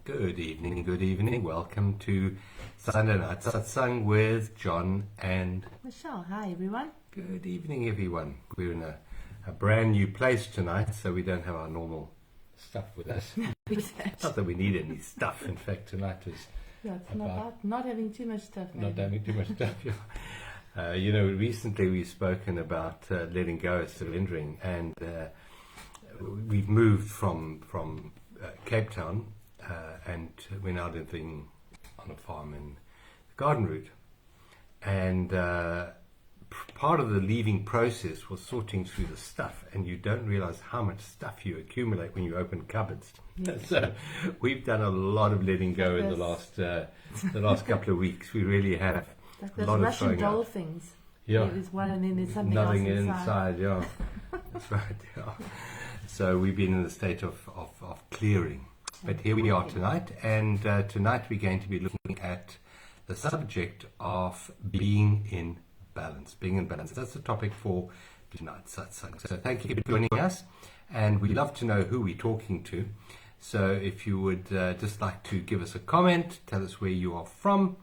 Good evening. Welcome to Sunday Night Satsang with John and Michelle. Hi, everyone. good evening, everyone. We're in a brand new place tonight, so we don't have our normal stuff with us. Not that we need any stuff. In fact, tonight is it's not having too much stuff. not having too much stuff. Recently we've spoken about letting go of surrendering, and we've moved from Cape Town, and we're now living on a farm in the Garden Route. And part of the leaving process was sorting through the stuff, and you don't realize how much stuff you accumulate when you open cupboards. Yes. So we've done a lot of letting go in the last couple of weeks. We really have. Like a those lot Russian of doll out. things. Yeah. There's one and then there's something Nothing else inside. Yeah. That's right, yeah. So we've been in a state of clearing. But here we are tonight, and tonight we're going to be looking at the subject of being in balance. Being in balance. That's the topic for tonight's satsang. So thank you for joining us, and we'd love to know who we're talking to. So if you would just like to give us a comment, tell us where you are from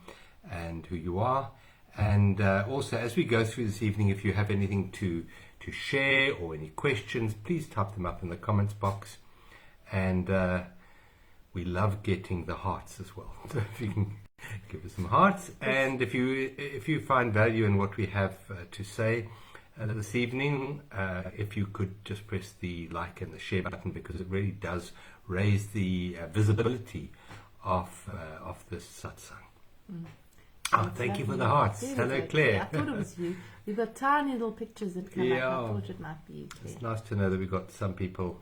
and who you are. And also, as we go through this evening, if you have anything to share or any questions, please type them up in the comments box. And we love getting the hearts as well. So if you can give us some hearts. And if you find value in what we have to say this evening, if you could just press the like and the share button, because it really does raise the visibility of this satsang. Thank you for the hearts. Hello, Claire. I thought it was you. You've got tiny little pictures that come up. I thought it might be you, Claire. It's nice to know that we've got some people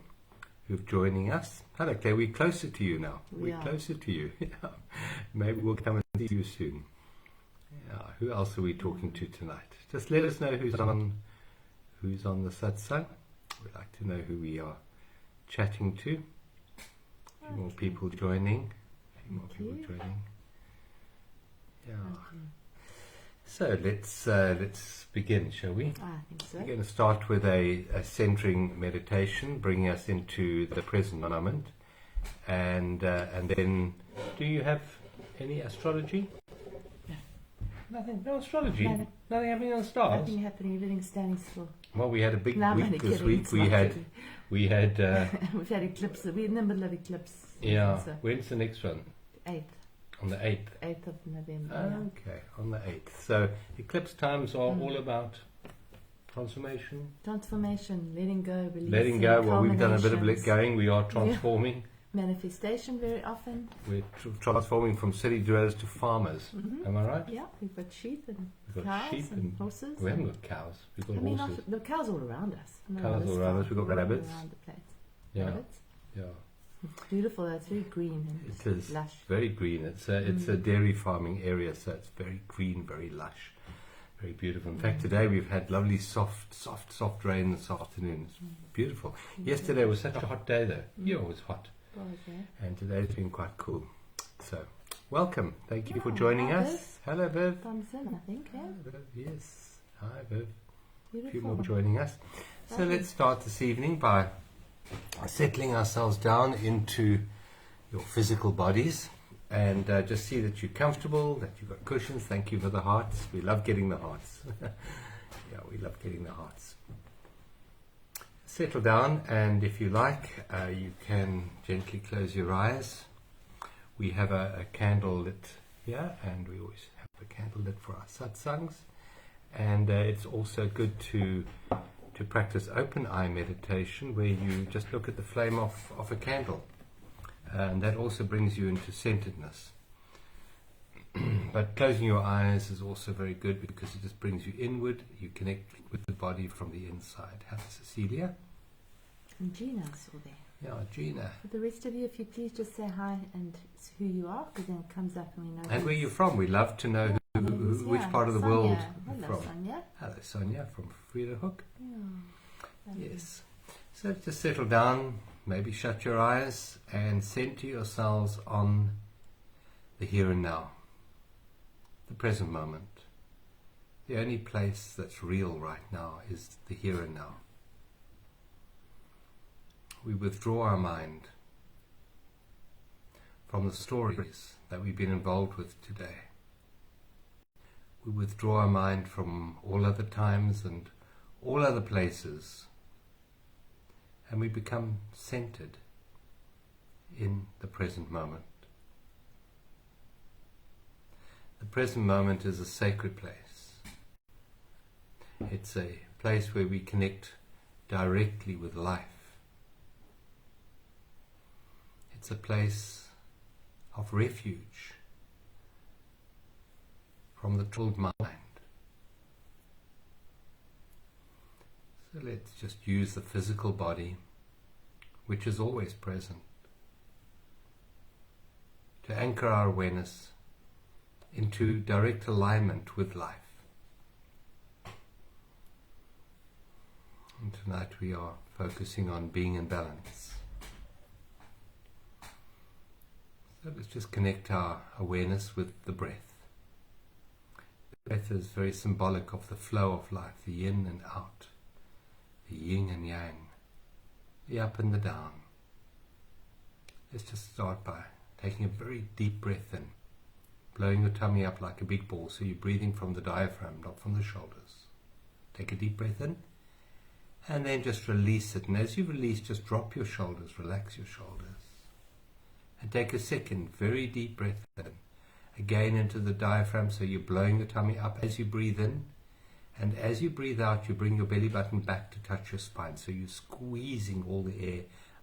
who've joining us. Hello, Claire. We're closer to you now. We're closer to you. Yeah. Maybe we'll come and see you soon. Yeah. Who else are we talking to tonight? Just let us know who's on the satsang. We'd like to know who we are chatting to. A few more people joining. Yeah. So let's begin, shall we? I think so. We're going to start with a centering meditation, bringing us into the present moment, and then, do you have any astrology? No. Nothing. No astrology. No. Nothing happening on stars. Nothing happening. Everything's standing still. Well, we had a big No, week this week. We had. We've had eclipse. We're in the middle of eclipse. Yeah. So. When's the next one? 8th. On the 8th. 8th of November. Okay, on the 8th. So eclipse times are all about transformation. Transformation, letting go, releasing. Letting go. Well, we've done a bit of let going. We are transforming. Manifestation very often. We're transforming from city dwellers to farmers. Am I right? Yeah, we've got sheep and We've got cows sheep and horses. We haven't got cows. We've got horses. The cows all around us. Cows all around us. We've got rabbits. Around the place. Yeah. Rabbits. Yeah. It's beautiful. It's very green and It is lush. very green. It's a dairy farming area, so it's very green, very lush, very beautiful. In fact, today we've had lovely soft rain this afternoon. It's beautiful. Yesterday was such a hot day, though. Yeah, it was hot. And today's been quite cool. So, welcome. Thank you for joining us. Viv. Hello, Viv. Thumbs in, I think. Yeah? Hello, Viv. Yes. Hi, Viv. Beautiful. A few more joining us. So let's start this evening by settling ourselves down into your physical bodies, and just see that you're comfortable, that you've got cushions. Thank you for the hearts. We love getting the hearts. Yeah, we love getting the hearts. Settle down, and if you like, you can gently close your eyes. We have a candle lit here, and we always have a candle lit for our satsangs. And it's also good to practice open eye meditation, where you just look at the flame of a candle, and that also brings you into centeredness. But closing your eyes is also very good, because it just brings you inward. You connect with the body from the inside. Hello, Cecilia. And Gina's all there. Yeah, Gina. For the rest of you, if you please just say hi and who you are, because then it comes up and we know. And where you're from. We love to know which part of the Sonia. world Hello, you're from. Sonia. Hello, Sonia from Friederhoek. Yeah. Yes. So just settle down, maybe shut your eyes, and center yourselves on the here and now, the present moment. The only place that's real right now is the here and now. We withdraw our mind from the stories that we've been involved with today. We withdraw our mind from all other times and all other places, and we become centered in the present moment. The present moment is a sacred place. It's a place where we connect directly with life. It's a place of refuge from the troubled mind. So let's just use the physical body, which is always present, to anchor our awareness into direct alignment with life. And tonight we are focusing on being in balance. So let's just connect our awareness with the breath. The breath is very symbolic of the flow of life, the yin and out, the yin and yang, the up and the down. Let's just start by taking a very deep breath in, blowing your tummy up like a big ball, so you're breathing from the diaphragm, not from the shoulders. Take a deep breath in, and then just release it. And as you release, just drop your shoulders, relax your shoulders. And take a second, very deep breath in, again into the diaphragm, so you're blowing the tummy up as you breathe in. And as you breathe out, you bring your belly button back to touch your spine, so you're squeezing all the air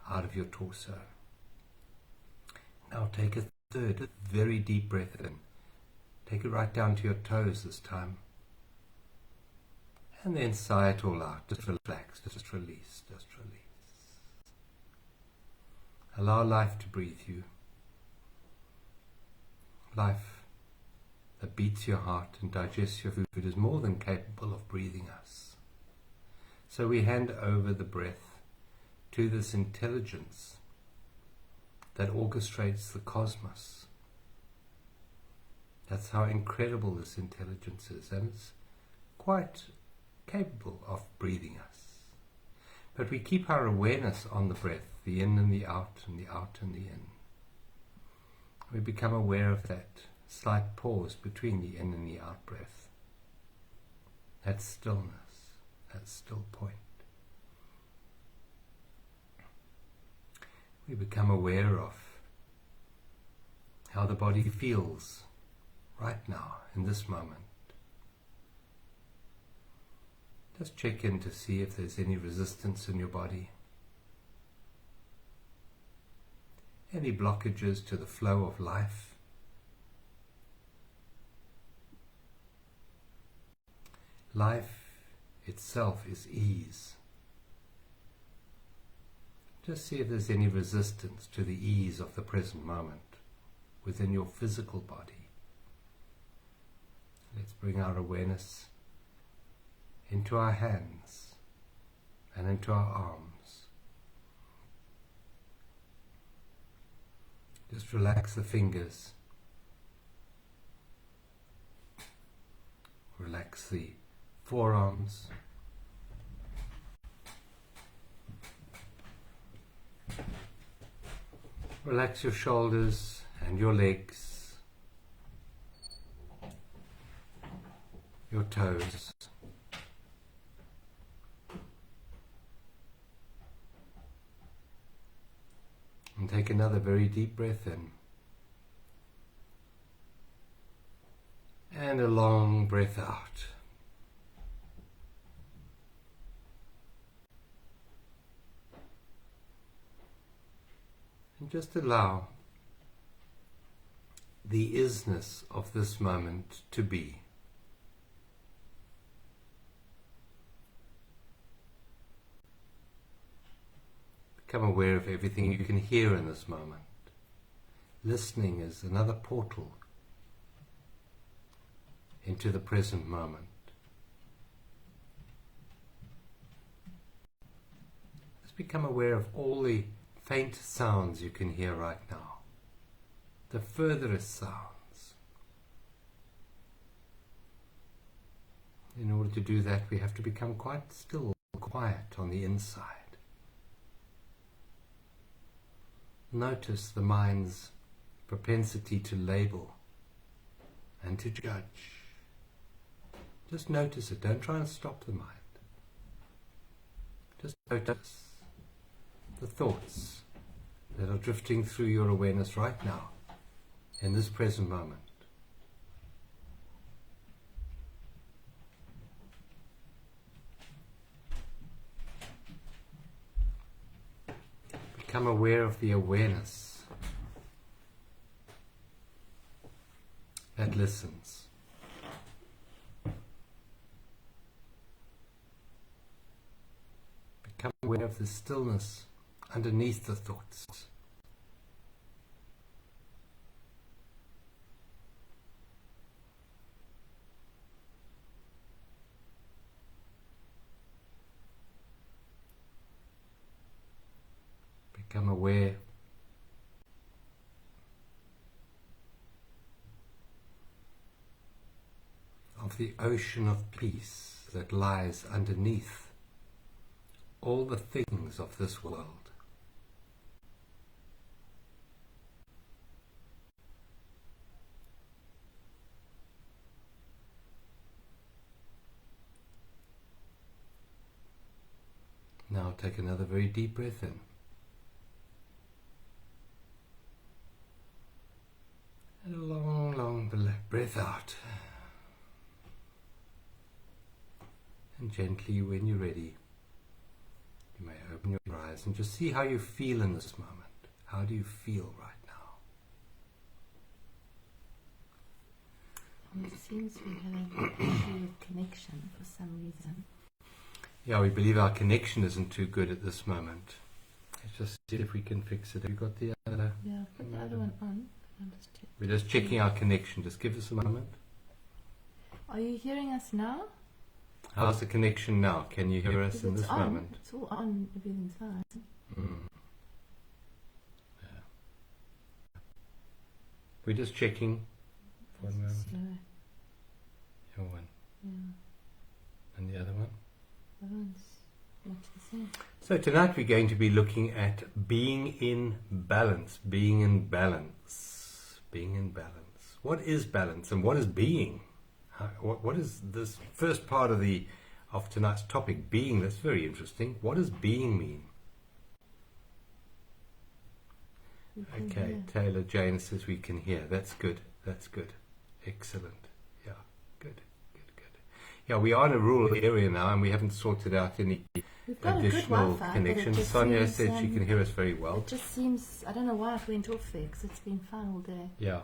out of your torso. Now take a third, very deep breath in. Take it right down to your toes this time. And then sigh it all out. Just relax, just release, just release. Allow life to breathe you. Life that beats your heart and digests your food is more than capable of breathing us. So we hand over the breath to this intelligence that orchestrates the cosmos. That's how incredible this intelligence is, and it's quite capable of breathing us. But we keep our awareness on the breath, the in and the out, and the out and the in. We become aware of that slight pause between the in and the out breath. That stillness, that still point. We become aware of how the body feels right now, in this moment. Just check in to see if there's any resistance in your body, any blockages to the flow of life. Life itself is ease. Just see if there's any resistance to the ease of the present moment within your physical body. Let's bring our awareness into our hands and into our arms. Just relax the fingers. Relax the forearms. Relax your shoulders and your legs, your toes. And take another very deep breath in. And a long breath out. And just allow the isness of this moment to be. Become aware of everything you can hear in this moment. Listening is another portal into the present moment. Just become aware of all the faint sounds you can hear right now, the furthest sounds. In order to do that, we have to become quite still, quiet on the inside. Notice the mind's propensity to label and to judge. Just notice it. Don't try and stop the mind. Just notice the thoughts that are drifting through your awareness right now, in this present moment. Become aware of the awareness that listens. Become aware of the stillness underneath the thoughts. Become aware of the ocean of peace that lies underneath all the things of this world. Now take another very deep breath in. And a long, long breath out. And gently, when you're ready, you may open your eyes and just see how you feel in this moment. How do you feel right now? It seems we have an issue of connection for some reason. Yeah, we believe our connection isn't too good at this moment. Let's just see if we can fix it. Have you got the other? Yeah, put the other one on. We're just checking our connection. Just give us a moment. Are you hearing us now? How's the connection now? Can you hear us in this on. moment? It's all on. Everything's fine. Yeah. We're just checking for a moment. Slow. Your one. Yeah. And the other one. The other one's much the same. So tonight we're going to be looking at being in balance. Being in balance. Being in balance. What is balance and what is being? What is this first part of tonight's topic? Being. That's very interesting. What does being mean? Okay, Taylor Jane says we can hear. That's good. That's good. Excellent. Yeah, good. Yeah, we are in a rural area now and we haven't sorted out any additional connections. Sonia said she can hear us very well. It just seems, I don't know why it went off there because it's been fine all day. Yeah.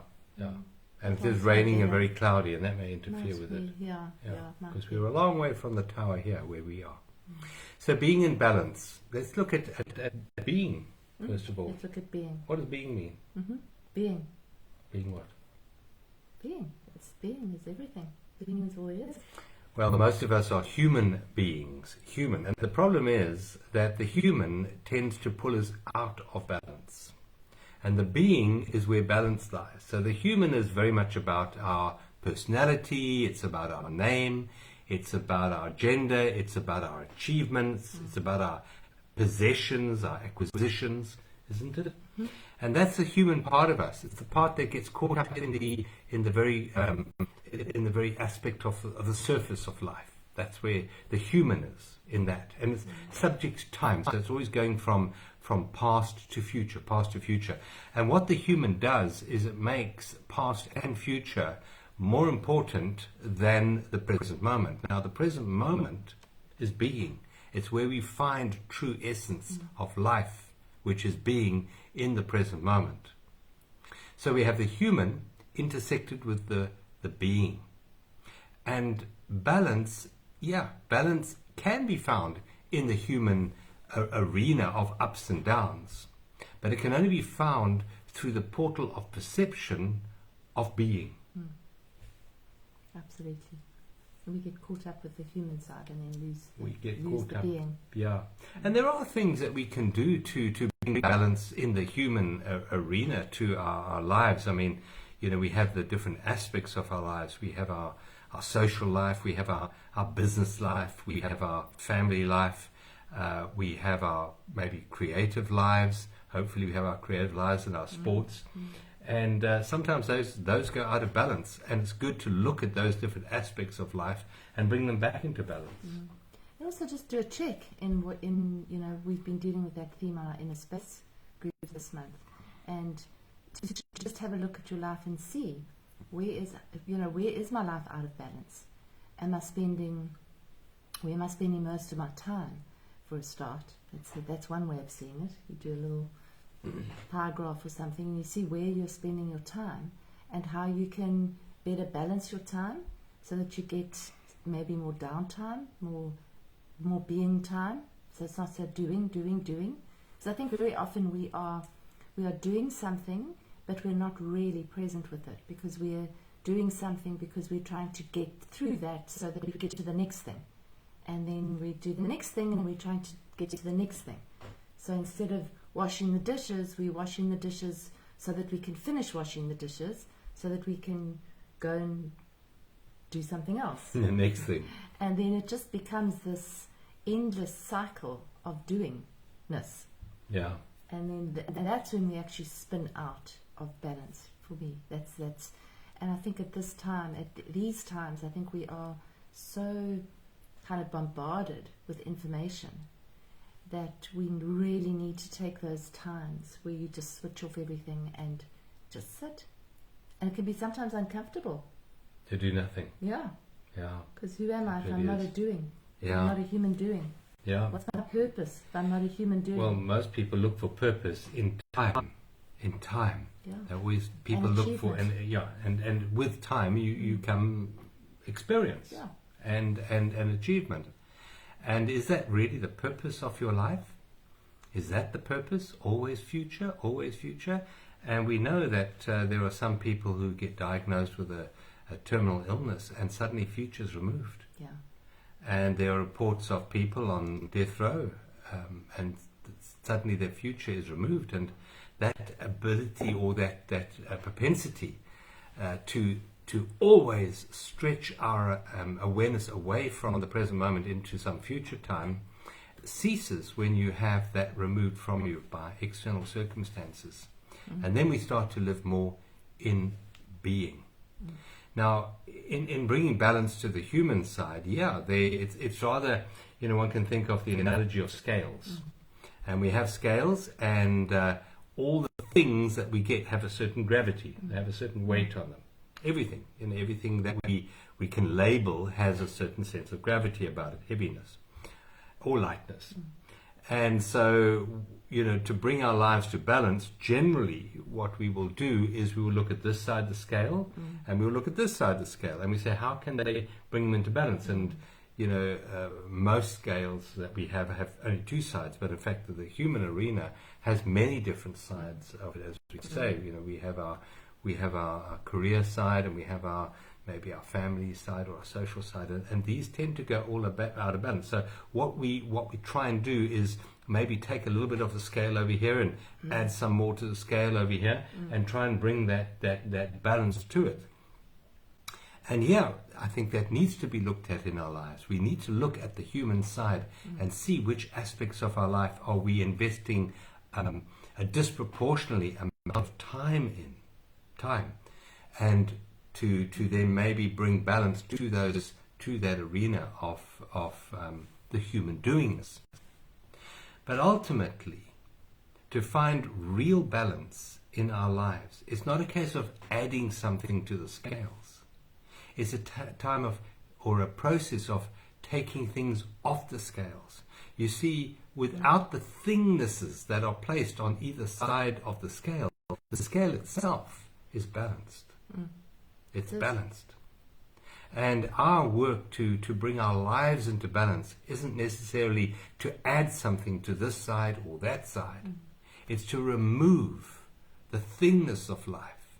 And it is raining and very cloudy, and that may interfere with it. Yeah. Because we're a long way from the tower here where we are. So being in balance. Let's look at being, first of all. Let's look at being. What does being mean? Being. Being what? Being. Being is everything. Being is all it is. Well, most of us are human beings. Human. And the problem is that the human tends to pull us out of balance. And the being is where balance lies. So the human is very much about our personality, it's about our name, it's about our gender, it's about our achievements, it's about our possessions, our acquisitions, isn't it? And that's the human part of us. It's the part that gets caught up in the very aspect of the surface of life. That's where the human is in that. And it's subject to time. So it's always going from past to future. And what the human does is it makes past and future more important than the present moment. Now, the present moment is being. It's where we find true essence of life, which is being in the present moment. So we have the human intersected with the being. And balance can be found in the human arena of ups and downs, but it can only be found through the portal of perception of being. Absolutely. And we get caught up with the human side and then lose the up. Being. Yeah. And there are things that we can do to bring balance in the human arena to our lives. I mean, we have the different aspects of our lives. We have our social life, we have our business life, we have our family life, we have our maybe creative lives. Hopefully we have our creative lives and our sports. And sometimes those go out of balance, and it's good to look at those different aspects of life and bring them back into balance. Mm. And also just do a check in we've been dealing with that theme on our inner space group this month, and to just have a look at your life and see where is my life out of balance? Where am I spending most of my time? For a start, that's one way of seeing it. You do a little pie graph or something, and you see where you're spending your time and how you can better balance your time so that you get maybe more downtime, more being time. So it's not so doing. So I think very often we are doing something, but we're not really present with it, because we're doing something because we're trying to get through that so that we get to the next thing. And then we do the next thing, and we're trying to get to the next thing. So instead of washing the dishes, we're washing the dishes so that we can finish washing the dishes, so that we can go and do something else. The next thing. And then it just becomes this endless cycle of doingness. Yeah. And then that's when we actually spin out of balance. For me, that's. And I think at these times, I think we are so kind of bombarded with information that we really need to take those times where you just switch off everything and just sit. And it can be sometimes uncomfortable. To do nothing. Yeah. Yeah. Because who am I if It I'm not is. a doing? Yeah. I'm not a human doing. Yeah. What's my purpose if I'm not a human doing? Well, most people look for purpose in time. In time. Yeah. Always people And look for, achievement. and with time you come experience. Yeah. And achievement. And is that really the purpose of your life? Is that the purpose? Always future, always future? And we know that there are some people who get diagnosed with a terminal illness and suddenly future's removed. Yeah. And there are reports of people on death row and suddenly their future is removed. And that ability or that propensity to always stretch our awareness away from the present moment into some future time ceases when you have that removed from you by external circumstances. Mm-hmm. And then we start to live more in being. Mm-hmm. Now, in bringing balance to the human side, it's rather, one can think of the analogy of scales. Mm-hmm. And we have scales, and all the things that we get have a certain gravity, they have a certain weight on them. Everything that we can label has a certain sense of gravity about it, heaviness or lightness. And so, to bring our lives to balance, generally what we will do is we will look at this side of the scale and we will look at this side of the scale, and we say, how can they bring them into balance? And most scales that we have only two sides, but in fact the human arena has many different sides of it. As we say, we have our career side, and we have maybe our family side or our social side, and these tend to go all out of balance. So what we try and do is maybe take a little bit of the scale over here and add some more to the scale over here, and try and bring that balance to it. And I think that needs to be looked at in our lives. We need to look at the human side and see which aspects of our life are we investing a disproportionately amount of time in. And to then maybe bring balance to that arena of the human doingness. But ultimately, to find real balance in our lives, it's not a case of adding something to the scales. It's a time of, or a process of, taking things off the scales. You see, without the thingnesses that are placed on either side of the scale itself is balanced. It's balanced. And our work to bring our lives into balance isn't necessarily to add something to this side or that side. It's to remove the thingness of life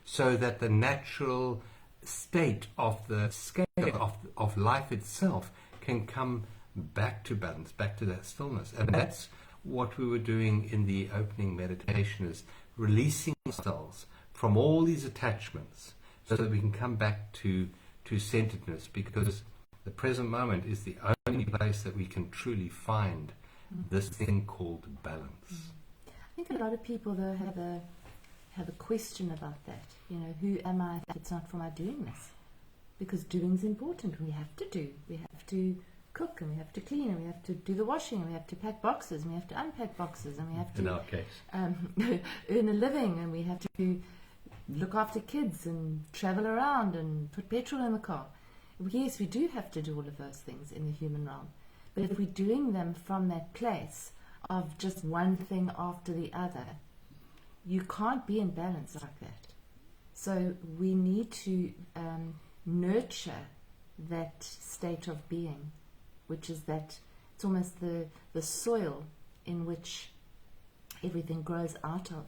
so that the natural state of the scale of life itself can come back to balance, back to that stillness. And that's what we were doing in the opening meditation, is releasing ourselves from all these attachments so that we can come back to centeredness, because the present moment is the only place that we can truly find this thing called balance. I think a lot of people, though, have a question about that. You know, who am I if it's not for my doing this? Because doing's important. We have to do. We have to cook, and we have to clean, and we have to do the washing, and we have to pack boxes, and we have to unpack boxes, and we have to In our case. earn a living, and we have to look after kids and travel around and put petrol in the car. Yes, we do have to do all of those things in the human realm. But if we're doing them from that place of just one thing after the other, you can't be in balance like that. So we need to nurture that state of being, which is that it's almost the soil in which everything grows out of.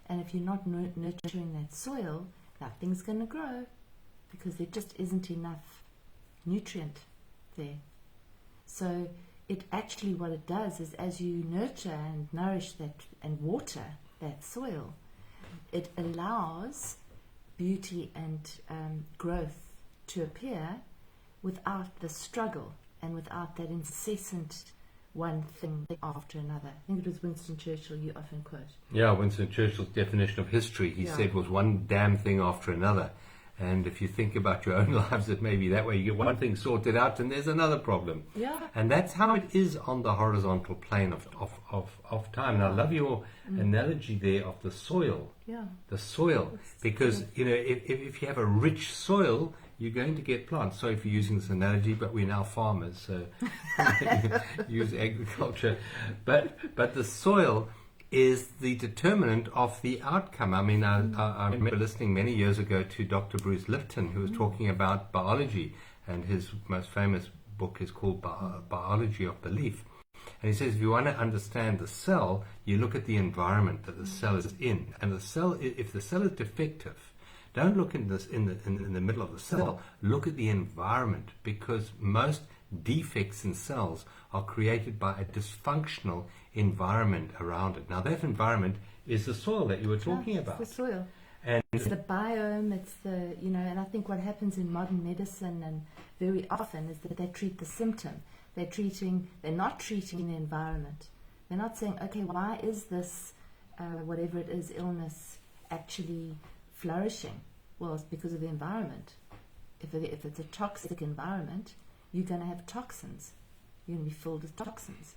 And if you're not nurturing that soil, nothing's going to grow, because there just isn't enough nutrient there. So it actually, what it does is, as you nurture and nourish that and water that soil, it allows beauty and growth to appear without the struggle and without that incessant one thing after another. I think it was Winston Churchill you often quote. Yeah, Winston Churchill's definition of history, he said, was one damn thing after another. And if you think about your own lives, it may be that way. You get one thing sorted out and there's another problem. Yeah. And that's how it is on the horizontal plane of time. And I love your analogy there of the soil. Yeah. The soil. Because, you know, if you have a rich soil, you're going to get plants. Sorry for using this analogy, but we're now farmers, so use agriculture. But the soil is the determinant of the outcome. I mean, I remember listening many years ago to Dr. Bruce Lipton, who was talking about biology, and his most famous book is called Biology of Belief. And he says, if you want to understand the cell, you look at the environment that the cell is in. And the cell, if the cell is defective, don't look in the middle of the cell. Look at the environment, because most defects in cells are created by a dysfunctional environment around it. Now, that environment is the soil that you were talking about. It's the soil. And it's the biome. It's the, you know, and I think what happens in modern medicine and very often is that they treat the symptom. They're not treating the environment. They're not saying, okay, why is this, whatever it is, illness actually flourishing? Well, it's because of the environment. If it's a toxic environment, you're going to have toxins. You're going to be filled with toxins.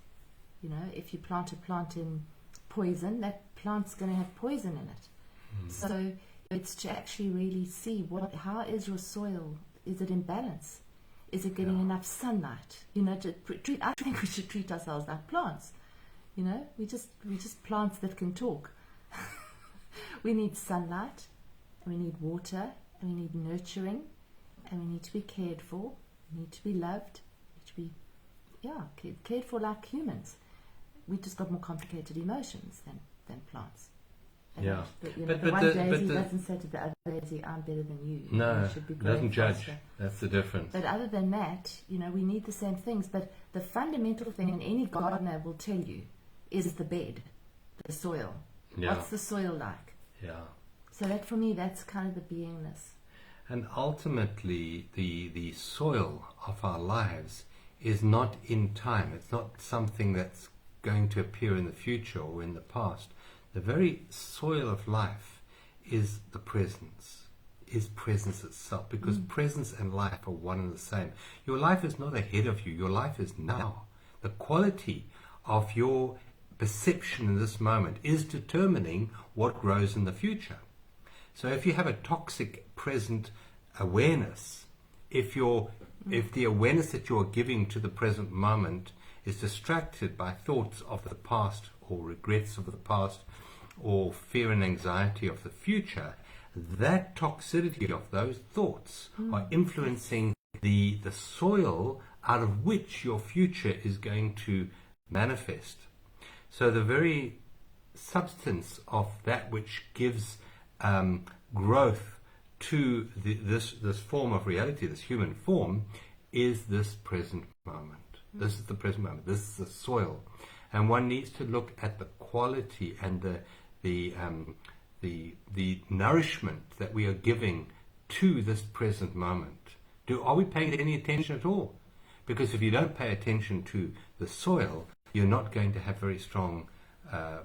You know, if you plant a plant in poison, that plant's going to have poison in it. So it's to actually really see how is your soil? Is it in balance? Is it getting enough sunlight? You know, I think we should treat ourselves like plants. You know, we just plants that can talk. We need sunlight, and we need water, and we need nurturing, and we need to be cared for. We need to be loved. We need to be, cared for like humans. We just got more complicated emotions than plants. And the one daisy doesn't say to the other daisy, "I'm better than you." No, you should be it doesn't judge. faster. That's the difference. But other than that, you know, we need the same things. But the fundamental thing, and any gardener will tell you, is the bed, the soil. Yeah. What's the soil like? Yeah. So that, for me, that's kind of the beingness. And ultimately, the soil of our lives is not in time. It's not something that's going to appear in the future or in the past. The very soil of life is the presence, is presence itself, because presence and life are one and the same. Your life is not ahead of you. Your life is now. The quality of your perception in this moment is determining what grows in the future. So if you have a toxic present awareness, if the awareness that you're giving to the present moment is distracted by thoughts of the past or regrets of the past or fear and anxiety of the future, that toxicity of those thoughts are influencing the soil out of which your future is going to manifest. So the very substance of that which gives growth to this form of reality, this human form, is this present moment. This is the present moment. This is the soil, and one needs to look at the quality and the nourishment that we are giving to this present moment. Are we paying any attention at all? Because if you don't pay attention to the soil, you're not going to have very strong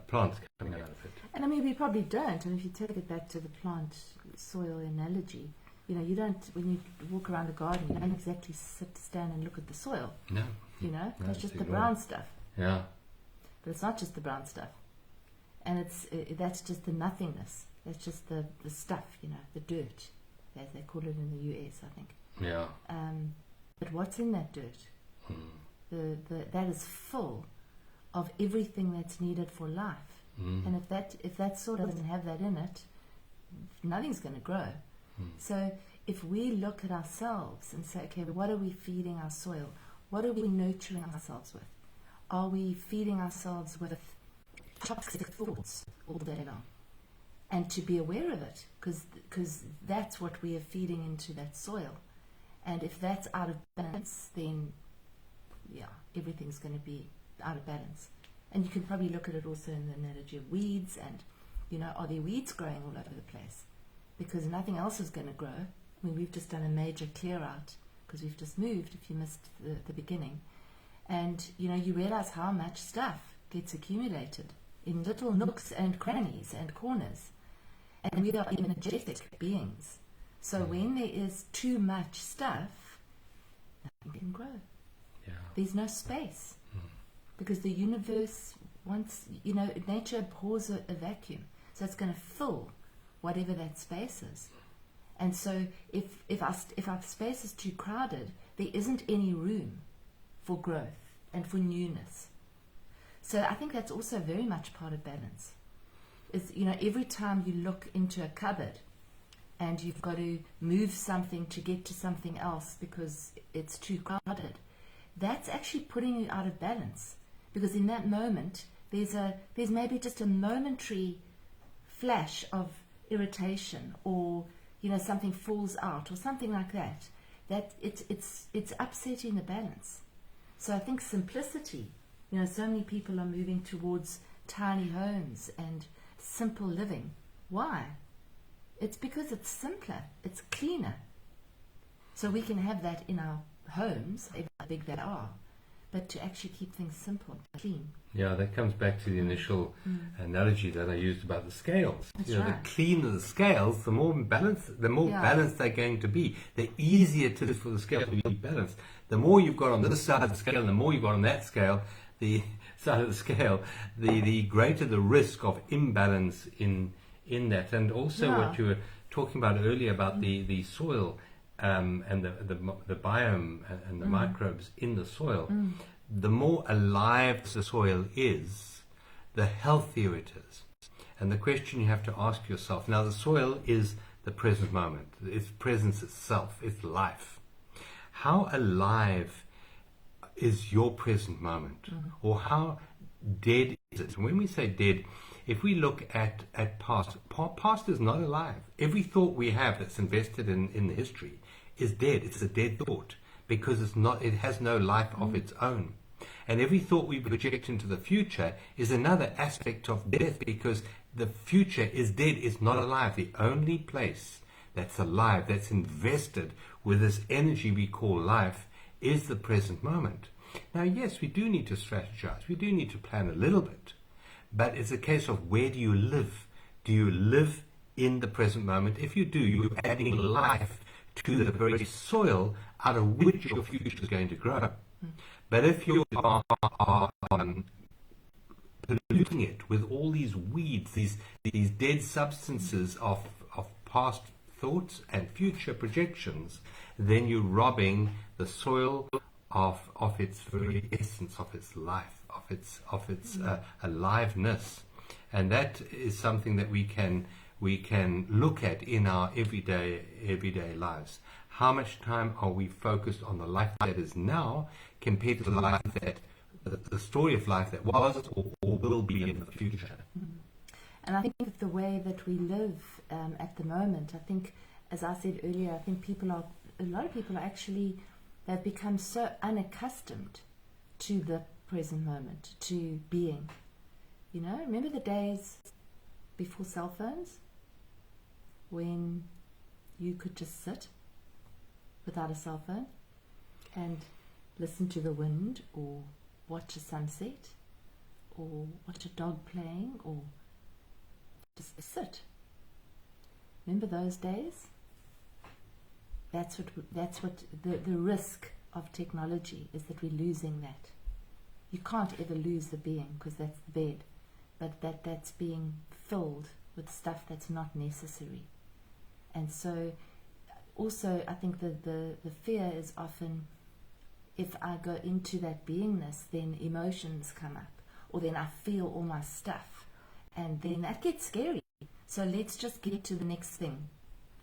plants coming out of it. And I mean, we probably don't. And if you take it back to the plant soil analogy, you know, you don't, when you walk around the garden, you don't exactly stand and look at the soil. No. You know, No, that's just the ignore brown it. stuff. Yeah. But it's not just the brown stuff. And that's just the nothingness. That's just the stuff, you know, the dirt, as they call it in the US, I think. Yeah. But what's in that dirt? That is full of everything that's needed for life. And if that soil doesn't have that in it, nothing's going to grow. So if we look at ourselves and say, okay, what are we feeding our soil? What are we nurturing ourselves with? Are we feeding ourselves with toxic thoughts all day long? And to be aware of it, because that's what we are feeding into that soil. And if that's out of balance, then yeah, everything's going to be out of balance. And you can probably look at it also in the analogy of weeds, and you know, are there weeds growing all over the place? Because nothing else is going to grow. I mean, we've just done a major clear out because we've just moved, if you missed the beginning. And you know, you realize how much stuff gets accumulated in little nooks and crannies and corners. And we are energetic beings. So when there is too much stuff, nothing can grow. Yeah. There's no space. Because the universe wants, you know, nature abhors a vacuum. So it's going to fill whatever that space is. And so if our space is too crowded, there isn't any room for growth and for newness. So I think that's also very much part of balance. Is, you know, every time you look into a cupboard and you've got to move something to get to something else because it's too crowded, that's actually putting you out of balance. Because in that moment, there's maybe just a momentary flash of irritation, or you know, something falls out or something like that. That it's upsetting the balance. So I think simplicity. You know, so many people are moving towards tiny homes and simple living. Why? It's because it's simpler, it's cleaner. So we can have that in our homes, how big they are, but to actually keep things simple, clean. Yeah, that comes back to the initial analogy that I used about the scales. That's you know, right. the cleaner the scales, the more balanced they're going to be. The easier it is for the scale to be balanced. The more you've got on this side of the scale, and the more you've got on that scale, the side of the scale, the greater the risk of imbalance in that. And also what you were talking about earlier about the soil and the biome and the microbes in the soil. The more alive the soil is, the healthier it is. And the question you have to ask yourself, now the soil is the present moment, its presence itself, its life. How alive is your present moment? Or how dead is it? And when we say dead, if we look at past is not alive. Every thought we have that's invested in the history is dead. It's a dead thought because it has no life of its own. And every thought we project into the future is another aspect of death, because the future is dead, it's not alive. The only place that's alive, that's invested with this energy we call life, is the present moment. Now, yes, we do need to strategize. We do need to plan a little bit. But it's a case of, where do you live? Do you live in the present moment? If you do, you're adding life to the very soil out of which your future is going to grow. But if you are polluting it with all these weeds, these dead substances of past thoughts and future projections, then you're robbing the soil of its very essence, of its life, of its aliveness. And that is something that we can look at in our everyday lives. How much time are we focused on the life that is now compared to the life that the story of life that was or will be in the future? And I think that the way that we live at the moment, I think, as I said earlier, I think a lot of people are actually, they've become so unaccustomed to the present moment, to being. You know, remember the days before cell phones when you could just sit without a cell phone and listen to the wind or watch a sunset or watch a dog playing, or just sit. Remember those days? That's what the risk of technology is, that we're losing that. You can't ever lose the being, because that's the bed, but that's being filled with stuff that's not necessary. And so also I think the fear is often, if I go into that beingness, then emotions come up, or then I feel all my stuff, and then that gets scary. So let's just get to the next thing.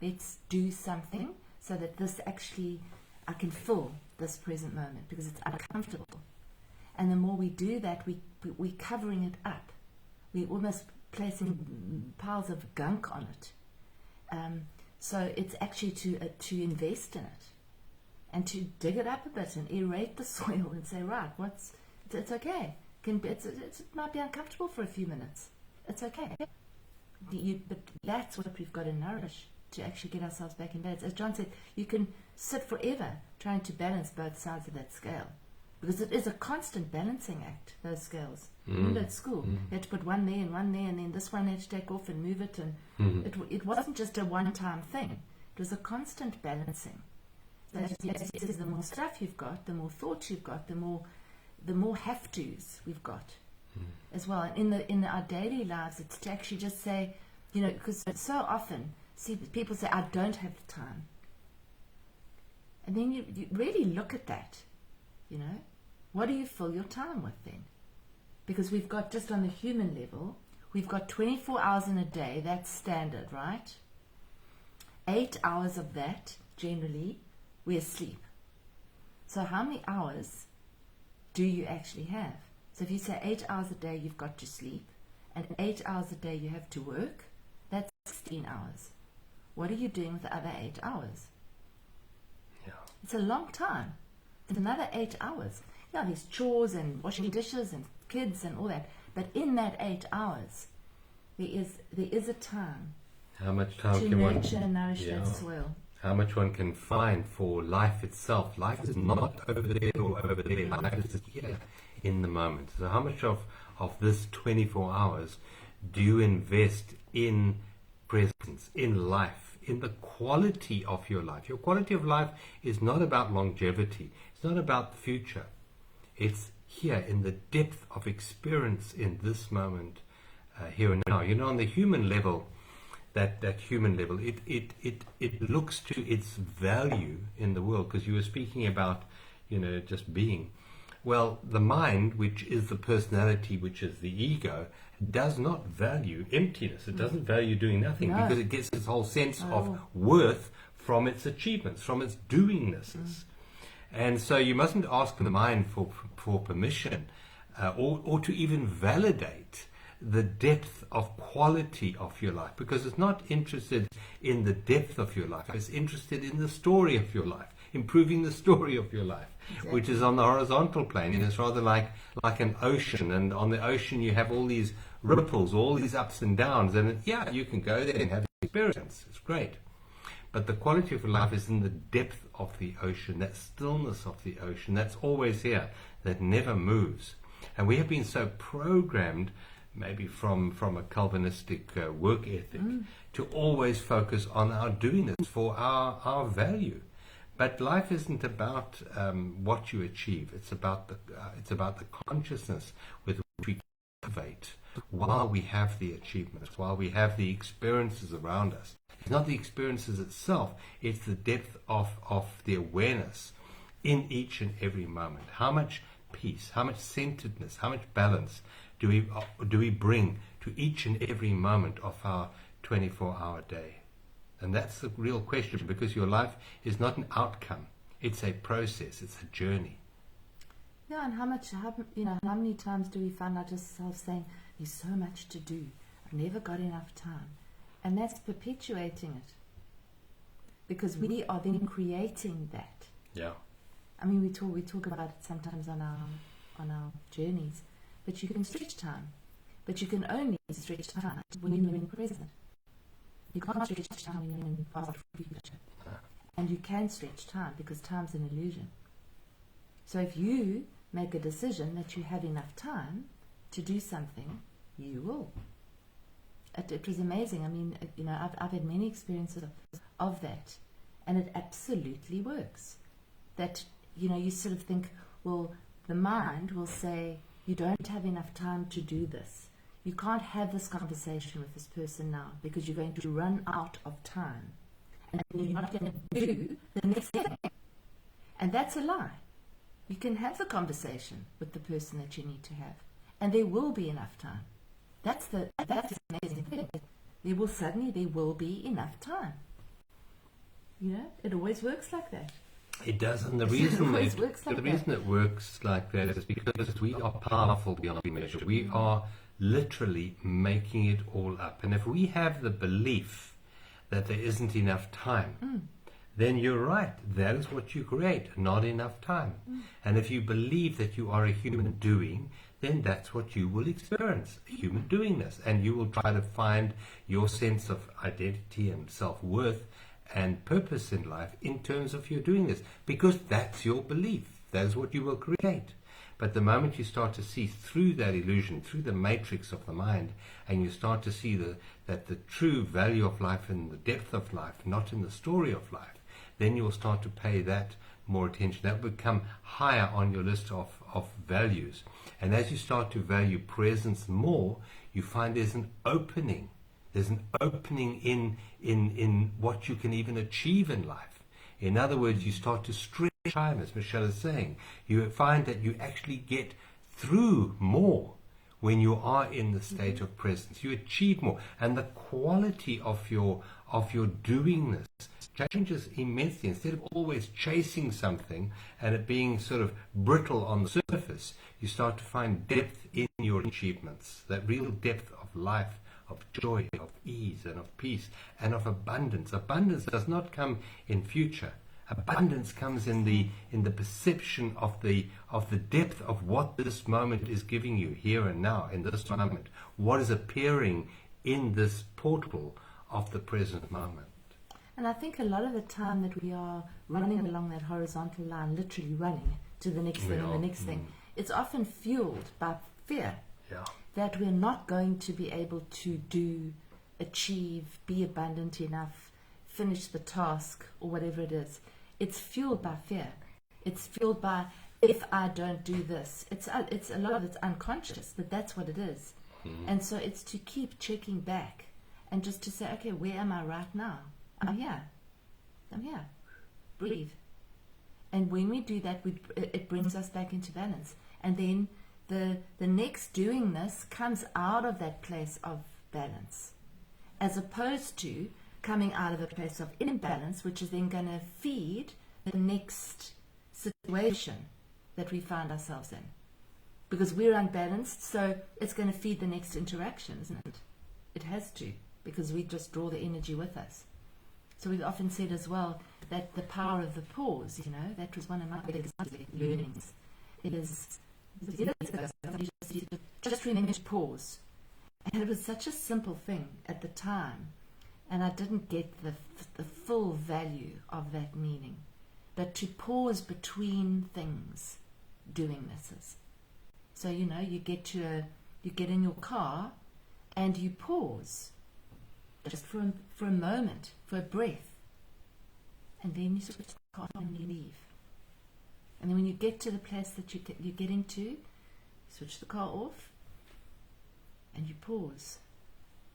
Let's do something so that this actually, I can fill this present moment, because it's uncomfortable. And the more we do that, we're covering it up. We're almost placing piles of gunk on it. So it's actually to invest in it, and to dig it up a bit and aerate the soil and say, right, it's okay. It might be uncomfortable for a few minutes. It's okay. But that's what we've got to nourish to actually get ourselves back in balance. As John said, you can sit forever trying to balance both sides of that scale, because it is a constant balancing act, those scales. Remember at school, you had to put one there, and then this one had to take off and move it, and it wasn't just a one-time thing. It was a constant balancing. So the more stuff you've got, the more thoughts you've got, the more have-tos we've got as well. And in our daily lives, it's to actually just say, because so often, see, people say, I don't have the time. And then you really look at that, What do you fill your time with then? Because we've got, just on the human level, we've got 24 hours in a day. That's standard, right? 8 hours of that, generally, we're asleep. So how many hours do you actually have? So if you say 8 hours a day you've got to sleep, and 8 hours a day you have to work, that's 16 hours. What are you doing with the other 8 hours? Yeah. It's a long time. It's another 8 hours. Yeah, there's chores and washing dishes and kids and all that. But in that 8 hours, there is a time. How much time to can one nurture and nourish that soil? How much one can find for life itself. Life is not over there or over there. Life is here in the moment. So how much of this 24 hours do you invest in presence, in life, in the quality of your life? Your quality of life is not about longevity. It's not about the future. It's here in the depth of experience in this moment, here and now. On the human level, that human level, it looks to its value in the world, because you were speaking about, just being. Well, the mind, which is the personality, which is the ego, does not value emptiness. It doesn't value doing nothing, because it gets its whole sense of worth from its achievements, from its doingnesses. And so you mustn't ask the mind for permission or to even validate the depth of quality of your life, because it's not interested in the depth of your life. It's interested in the story of your life, improving the story of your life, which is on the horizontal plane. And it's rather like an ocean, and on the ocean you have all these ripples, all these ups and downs, and you can go there and have experience. It's great. But the quality of life is in the depth of the ocean, that stillness of the ocean that's always here, that never moves. And we have been so programmed, maybe from a Calvinistic work ethic, to always focus on our doingness for our value. But life isn't about what you achieve. It's about the consciousness with which we cultivate while we have the achievements, while we have the experiences around us. It's not the experiences itself, it's the depth of the awareness in each and every moment. How much peace, how much centeredness, how much balance do we bring to each and every moment of our 24-hour day? And that's the real question, because your life is not an outcome. It's a process, it's a journey. Yeah, and how many times do we find ourselves saying, there's so much to do, I've never got enough time. And that's perpetuating it, because we are then creating that. Yeah. I mean, we talk about it sometimes on our journeys, but you can stretch time, but you can only stretch time when you're in the present. You can't stretch time when you're in past or future, and you can stretch time because time's an illusion. So if you make a decision that you have enough time, to do something, you will. It was amazing. I mean, I've had many experiences of that, and it absolutely works. That, you sort of think, well, the mind will say, you don't have enough time to do this. You can't have this conversation with this person now because you're going to run out of time. And you're not going to do the next thing. And that's a lie. You can have the conversation with the person that you need to have. And there will be enough time. That's the amazing thing. There will be enough time. It always works like that. It does, and the reason it works like that is because we are powerful beyond measure. We are literally making it all up. And if we have the belief that there isn't enough time, then you're right. That is what you create, not enough time. And if you believe that you are a human doing, then that's what you will experience, human doingness. And you will try to find your sense of identity and self-worth and purpose in life in terms of your doing this, because that's your belief. That is what you will create. But the moment you start to see through that illusion, through the matrix of the mind, and you start to see that the true value of life in the depth of life, not in the story of life, then you will start to pay that more attention. That will become higher on your list of values. And as you start to value presence more, you find there's an opening. There's an opening in what you can even achieve in life. In other words, you start to stretch time, as Michelle is saying. You find that you actually get through more when you are in the state of presence. You achieve more. And the quality of your doingness changes immensely. Instead of always chasing something and it being sort of brittle on the surface, you start to find depth in your achievements, that real depth of life, of joy, of ease, and of peace, and of abundance. Abundance does not come in future. Abundance comes in the perception of the depth of what this moment is giving you here and now, in this moment. What is appearing in this portal of the present moment. And I think a lot of the time that we are running along that horizontal line, literally running to the next thing and the next thing, it's often fueled by fear. Yeah. That we're not going to be able to do, achieve, be abundant enough, finish the task, or whatever it is. It's fueled by fear. It's fueled by, if I don't do this. It's a lot of it's unconscious, but that's what it is. And so it's to keep checking back and just to say, okay, where am I right now? I'm here. Breathe. And when we do that, it brings us back into balance. And then the next doingness comes out of that place of balance, as opposed to coming out of a place of imbalance, which is then going to feed the next situation that we find ourselves in. Because we're unbalanced, so it's going to feed the next interaction, isn't it? It has to, because we just draw the energy with us. So we've often said as well that the power of the pause, that was one of my biggest learnings. It is just remember to pause. And it was such a simple thing at the time, and I didn't get the full value of that meaning. But to pause between things, doing this is. So you get in your car and you pause just for a moment, for a breath, and then you switch the car on and you leave. And then when you get to the place that you're getting to, you switch the car off and you pause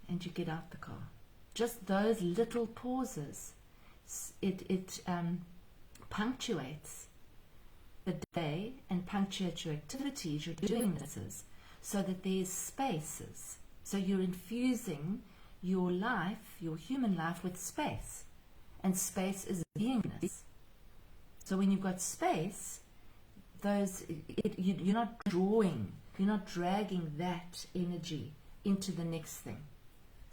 and you get out the car. Just those little pauses, it punctuates the day and punctuates your activities, your doing this, so that there's spaces. So you're infusing your life, your human life, with space. And space is beingness. So when you've got space, you're not dragging that energy into the next thing.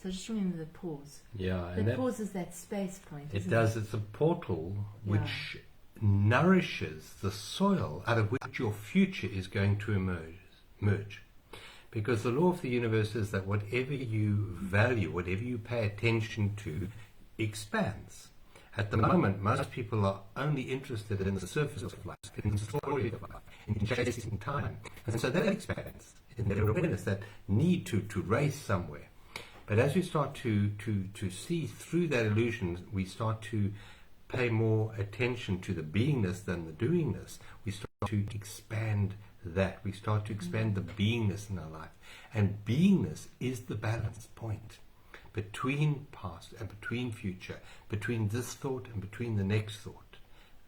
So just remember the pause. Yeah, the pause is that space point. It does. It's a portal which nourishes the soil out of which your future is going to emerge. Because the law of the universe is that whatever you value, whatever you pay attention to, expands. At the moment, most people are only interested in the surface of life, in the story of life, in chasing time. And so that expands. in their awareness, that need to race somewhere. But as we start to see through that illusion, we start to pay more attention to the beingness than the doingness. We start to expand that. We start to expand the beingness in our life. And beingness is the balance point between past and between future, between this thought and between the next thought.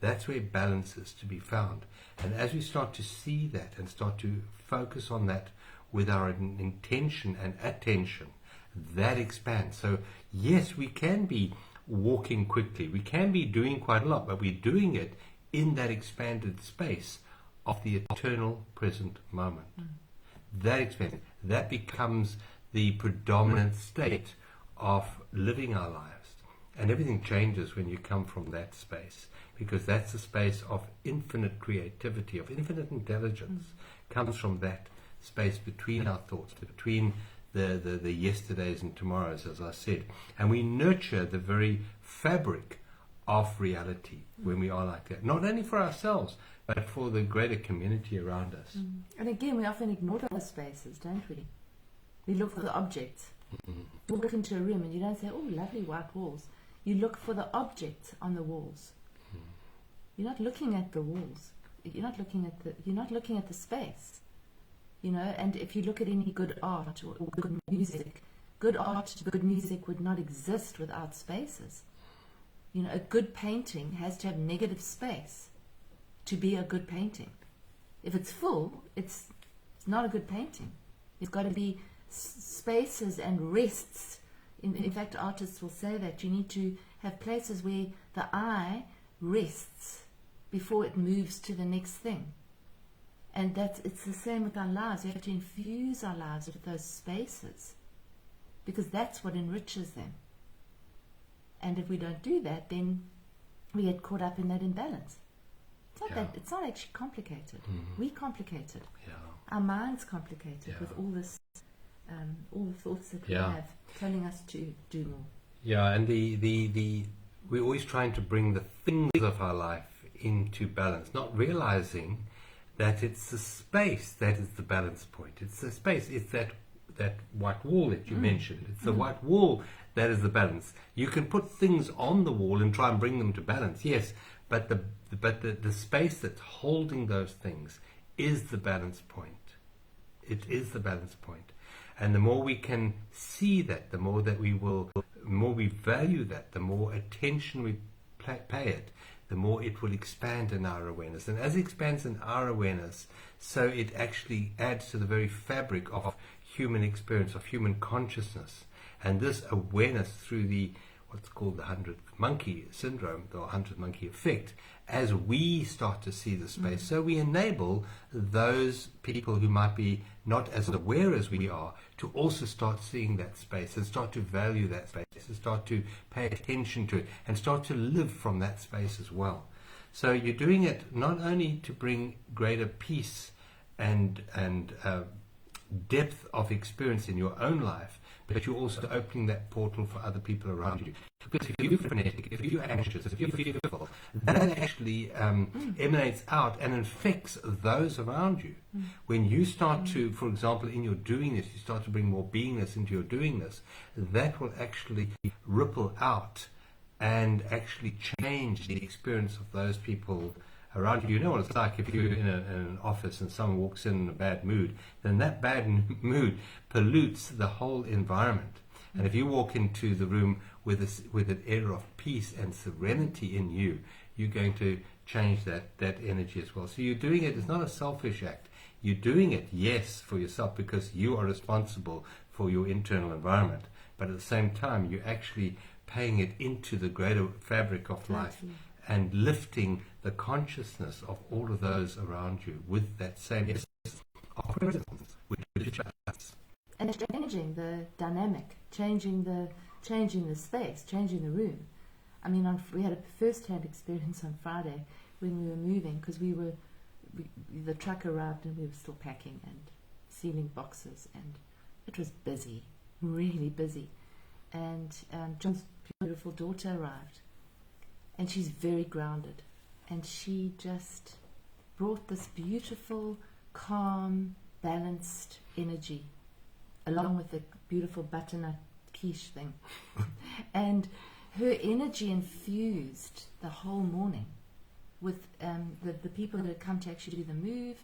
That's where balance is to be found. And as we start to see that and start to focus on that with our intention and attention, that expands. So yes, we can be walking quickly, we can be doing quite a lot, but we're doing it in that expanded space of the eternal present moment. That expands. That becomes the predominant state of living our lives. And everything changes when you come from that space, because that's a space of infinite creativity, of infinite intelligence. Comes from that space between our thoughts, between the yesterdays and tomorrows, as I said. And we nurture the very fabric of reality when we are like that. Not only for ourselves, but for the greater community around us. And again, we often ignore those spaces, don't we? We look for the objects. You walk into a room and you don't say, oh, lovely white walls. You look for the objects on the walls. You're not looking at the walls. You're not looking at the space. You know, and if you look at any good art or good music, good art, good music would not exist without spaces. You know, a good painting has to have negative space to be a good painting. If it's full, it's not a good painting. It's got to be spaces and rests. In fact, artists will say that you need to have places where the eye rests before it moves to the next thing. And it's the same with our lives. We have to infuse our lives with those spaces, because that's what enriches them. And if we don't do that, then we get caught up in that imbalance. It's not actually complicated. We complicate it. Our mind's complicated with all this, all the thoughts that we have telling us to do more. Yeah, and we're always trying to bring the things of our life into balance, not realizing that it's the space that is the balance point. It's the space. It's that white wall that you mentioned. It's the white wall that is the balance. You can put things on the wall and try and bring them to balance, yes, but the space that's holding those things is the balance point. It is the balance point. And the more we can see that, the more we value that, the more attention we pay it, the more it will expand in our awareness. And as it expands in our awareness, so it actually adds to the very fabric of human experience, of human consciousness. And this awareness through what's called the 100th monkey syndrome, the 100th monkey effect, as we start to see the space, so we enable those people who might be not as aware as we are to also start seeing that space and start to value that space and start to pay attention to it and start to live from that space as well. So you're doing it not only to bring greater peace and depth of experience in your own life, but you're also opening that portal for other people around you. Because if you're frenetic, if you're anxious, if you're fearful, that actually emanates out and infects those around you. When you start to, for example, in your doingness, you start to bring more beingness into your doingness, that will actually ripple out and actually change the experience of those people around you. You know what it's like if you're in an office and someone walks in a bad mood, then that bad mood pollutes the whole environment. And if you walk into the room with an air of peace and serenity in you, you're going to change that energy as well. So you're doing it, it's not a selfish act. You're doing it, yes, for yourself, because you are responsible for your internal environment. But at the same time, you're actually paying it into the greater fabric of life and lifting the consciousness of all of those around you with that same essence of presence, which is us. And changing the dynamic, changing the space, changing the room. I mean, we had a first-hand experience on Friday when we were moving, because the truck arrived and we were still packing and sealing boxes, and it was busy, really busy. And John's beautiful daughter arrived, and she's very grounded, and she just brought this beautiful, calm balanced energy, along with the beautiful butternut quiche thing. And her energy infused the whole morning with the people that had come to actually do the move,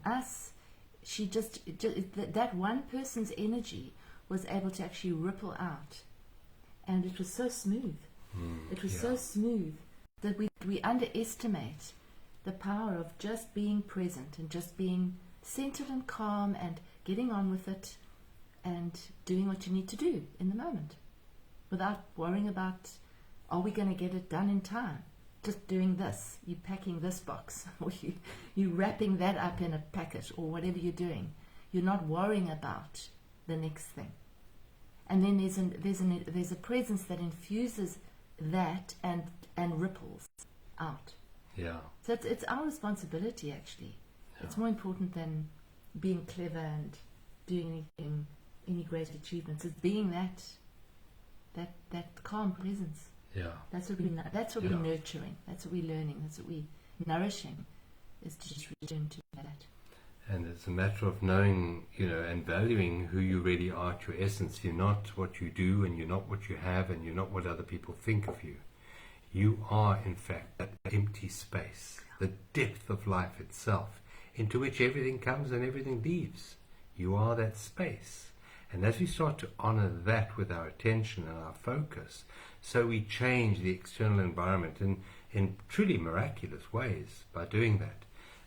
us. She just that one person's energy was able to actually ripple out, and it was so smooth. It was so smooth that we underestimate the power of just being present and just being centered and calm and getting on with it and doing what you need to do in the moment without worrying about, are we going to get it done in time? Just doing this, you packing this box, or you wrapping that up in a packet, or whatever you're doing. You're not worrying about the next thing. And then there's a presence that infuses that and ripples out. Yeah. So it's our responsibility, actually. Yeah. It's more important than being clever and doing any great achievements. It's being that calm presence. Yeah. That's what we're nurturing. That's what we're learning. That's what we're nourishing. Is to just return to that. And it's a matter of knowing, and valuing who you really are at your essence. You're not what you do, and you're not what you have, and you're not what other people think of you. You are, in fact, that empty space, the depth of life itself, into which everything comes and everything leaves. You are that space. And as we start to honor that with our attention and our focus, so we change the external environment in truly miraculous ways by doing that.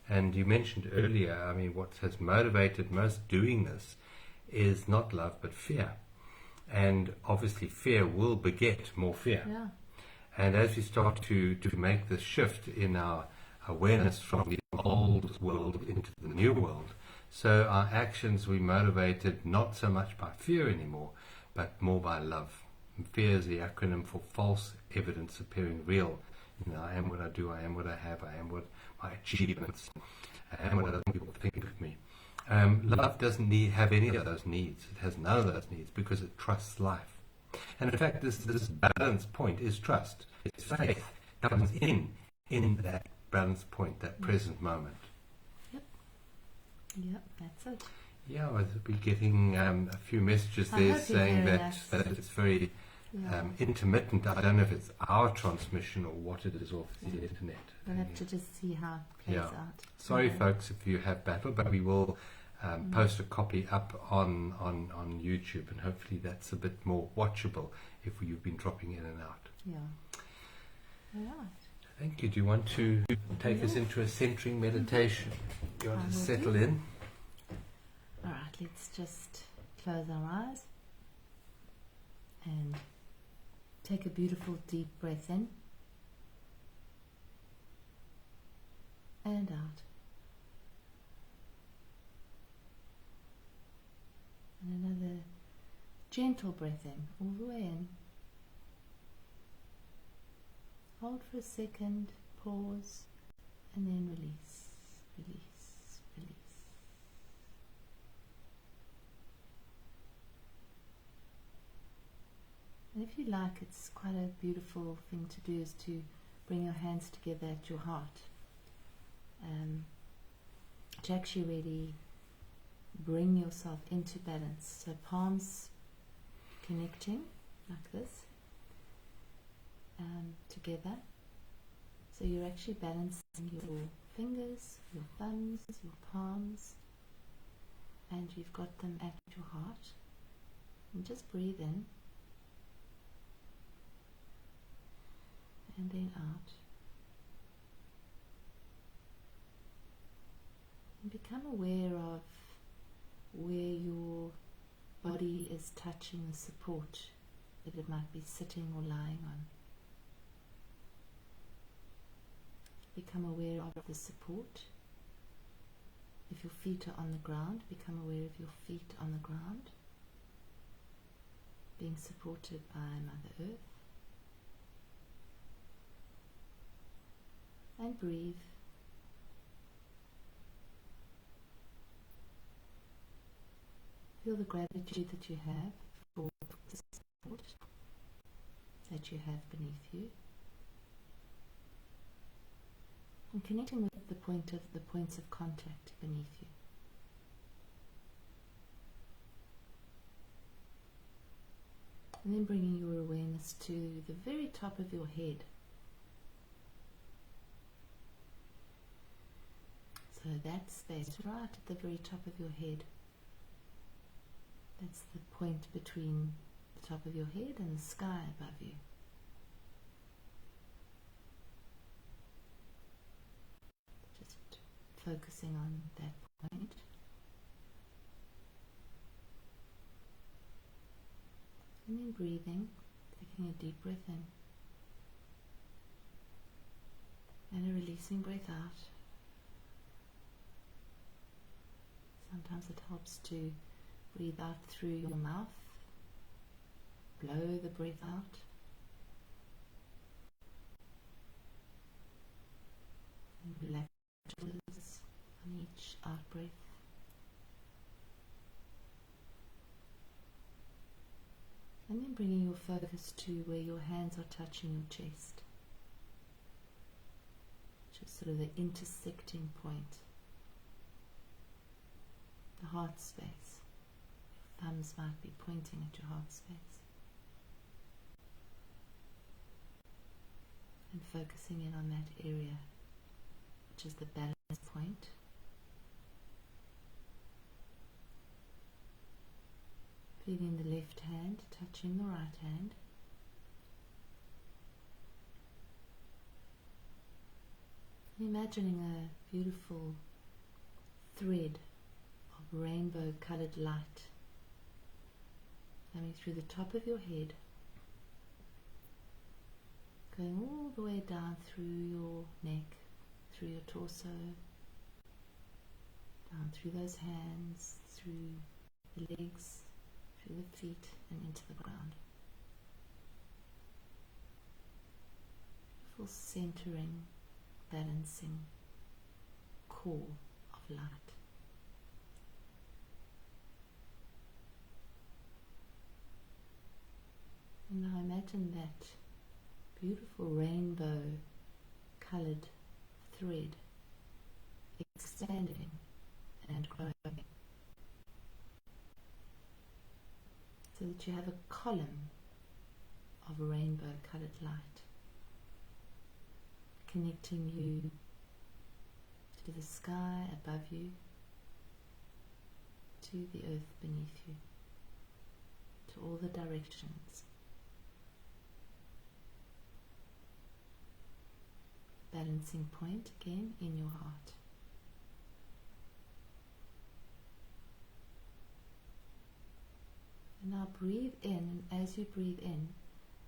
And you mentioned earlier, what has motivated most doing this is not love but fear. And obviously fear will beget more fear. Yeah. And as we start to make this shift in our awareness from the old world into the new world, so our actions we motivated not so much by fear anymore, but more by love. And fear is the acronym for false evidence appearing real. I am what I do, I am what I have, I am what my achievements, I am what other people think of me. Love doesn't have any of those needs. It has none of those needs because it trusts life. And in fact, this balance point is trust. It's faith comes in that balance point, that present moment. Yep, that's it. Yeah, we're getting a few messages there saying that it's very intermittent. I don't know if it's our transmission or what it is off the internet. We'll have to just see how it plays out. Sorry, folks, if you have battle, but we will post a copy up on YouTube, and hopefully that's a bit more watchable if you've been dropping in and out. Yeah. All right. Thank you. Do you want to take us into a centering meditation? You want to settle in? All right, let's just close our eyes and take a beautiful deep breath in and out. And another gentle breath in, all the way in. Hold for a second, pause, and then release, release, release. And if you like, it's quite a beautiful thing to do, is to bring your hands together at your heart. To actually really bring yourself into balance. So palms connecting like this. Together, so you're actually balancing your fingers, your thumbs, your palms, and you've got them at your heart. And just breathe in and then out, and become aware of where your body is touching the support that it might be sitting or lying on. Become aware of the support. If your feet are on the ground, become aware of your feet on the ground, being supported by Mother Earth. And breathe. Feel the gratitude that you have for the support that you have beneath you. And connecting with the points of contact beneath you. And then bringing your awareness to the very top of your head. So that space right at the very top of your head, that's the point between the top of your head and the sky above you. Just focusing on that point. And then breathing, taking a deep breath in and a releasing breath out. Sometimes it helps to breathe out through your mouth, blow the breath out. And relax your shoulders on each out breath. And then bringing your focus to where your hands are touching your chest, which is sort of the intersecting point, the heart space. Your thumbs might be pointing at your heart space. And focusing in on that area, which is the balance point. Feeling the left hand touching the right hand. Imagining a beautiful thread of rainbow colored light coming through the top of your head, going all the way down through your neck, through your torso, down through those hands, through the legs, through the feet and into the ground. Full centering, balancing core of light. And now imagine that beautiful rainbow colored thread expanding and growing, so that you have a column of rainbow colored light connecting you to the sky above you, to the earth beneath you, to all the directions. Balancing point again in your heart. And now breathe in, and as you breathe in,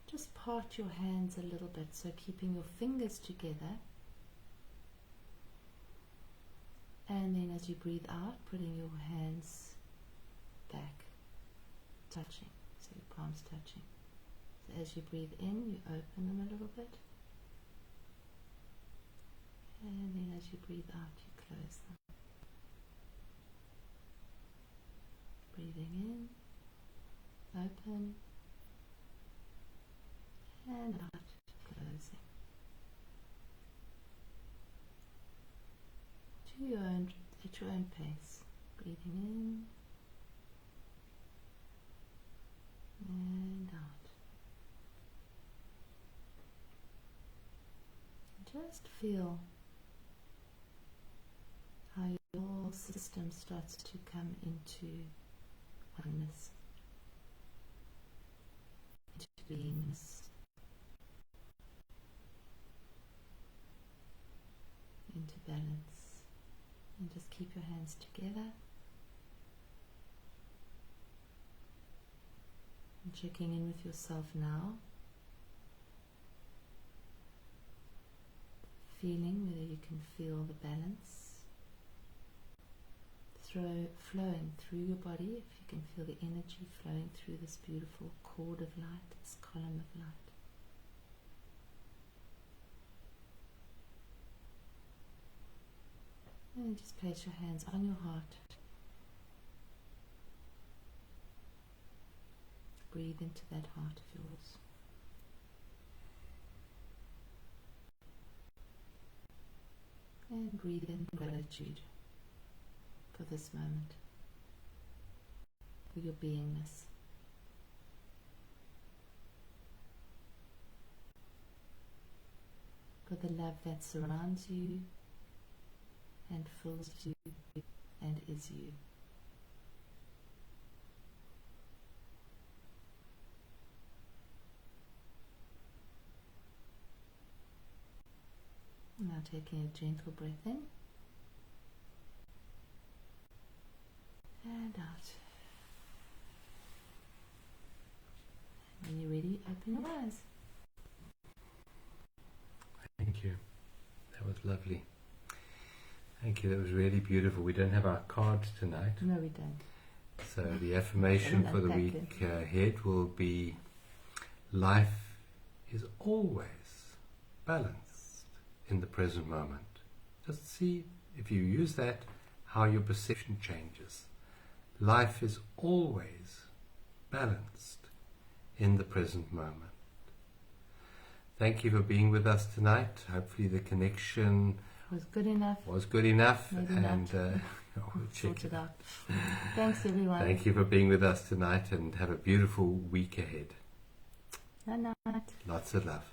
just part your hands a little bit, so keeping your fingers together. And then as you breathe out, putting your hands back, touching, so your palms touching. So as you breathe in, you open them a little bit. And then as you breathe out, you close them. Breathing in, open, and out, closing. To your own, at your own pace. Breathing in and out. Just feel how your whole system starts to come into oneness, into beingness, into balance. And just keep your hands together and checking in with yourself now, feeling whether you can feel the balance flowing through your body, if you can feel the energy flowing through this beautiful cord of light, this column of light. And then just place your hands on your heart. Breathe into that heart of yours. And breathe in gratitude for this moment, for your beingness. for the love that surrounds you and fills you and is you. Now taking a gentle breath in and out. When you're ready, open your eyes. Thank you. That was lovely. Thank you. That was really beautiful. We don't have our cards tonight. No, we don't. So the affirmation for the week ahead will be: life is always balanced in the present moment. Just see, if you use that, how your perception changes. Life is always balanced in the present moment. Thank you for being with us tonight. Hopefully the connection Was good enough. Maybe and we'll check Sort it out. Thanks, everyone. Thank you for being with us tonight, and have a beautiful week ahead. Night night. Lots of love.